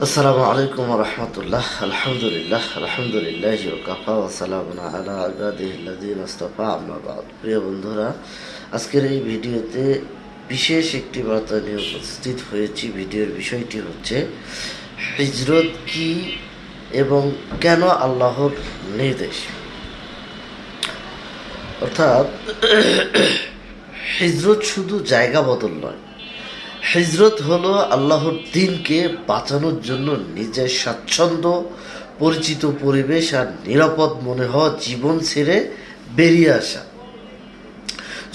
আসসালামু আলাইকুম রহমতুল্লাহ। আলহামদুলিল্লাহ আলহামদুলিল্লাহ ওয়াকাফা ওয়া সালামুন আলা ইবাদিহিল্লাযিনা ইসতাফা, আম্মা বা'দ। প্রিয় বন্ধুরা, আজকের এই ভিডিওতে বিশেষ একটি বার্তা নিয়ে উপস্থিত হয়েছি। ভিডিওর বিষয়টি হচ্ছে হিজরত কি এবং কেন আল্লাহর নির্দেশ। অর্থাৎ হিজরত শুধু জায়গা বদল নয়, হিজরত হলো আল্লাহর দ্বীনকে বাঁচানোর জন্য নিজের স্বাচ্ছন্দ্য, পরিচিত পরিবেশ আর নিরাপদ মনে হওয়া জীবন ছেড়ে বেরিয়ে আসা।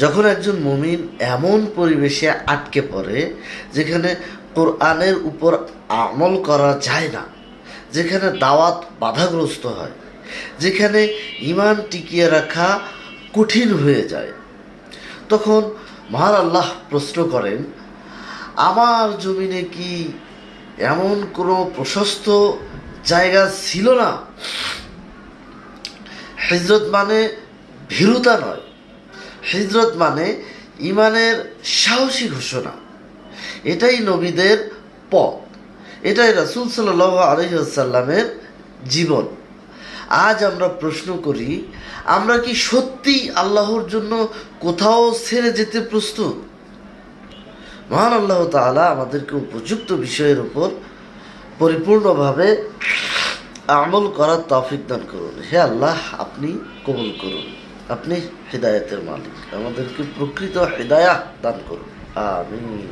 যখন একজন মুমিন এমন পরিবেশে আটকে পড়ে যেখানে কোরআনের উপর আমল করা যায় না, যেখানে দাওয়াত বাধাগ্রস্ত হয়, যেখানে ঈমান টিকিয়ে রাখা কঠিন হয়ে যায়, তখন মহান আল্লাহ প্রশ্ন করেন, আমার জমিনে কি এমন কোনো প্রশস্ত জায়গা ছিল না? হিজরত মানে ভীরুতা নয়, হিজরত মানে ইমানের সাহসী ঘোষণা। এটাই নবীদের পথ, এটাই রাসূল সাল্লাল্লাহু আলাইহি ওয়াসাল্লামের জীবন। আজ আমরা প্রশ্ন করি, আমরা কি সত্যি আল্লাহর জন্য কোথাও ছেড়ে যেতে প্রস্তুত? মহান আল্লাহ তাআলা আমাদেরকে উপযুক্ত বিষয়ের উপর পরিপূর্ণভাবে আমল করার তৌফিক দান করুন। হে আল্লাহ, আপনি কবুল করুন। আপনি হিদায়াতের মালিক, আমাদেরকে প্রকৃত হিদায়াত দান করুন। আমিন।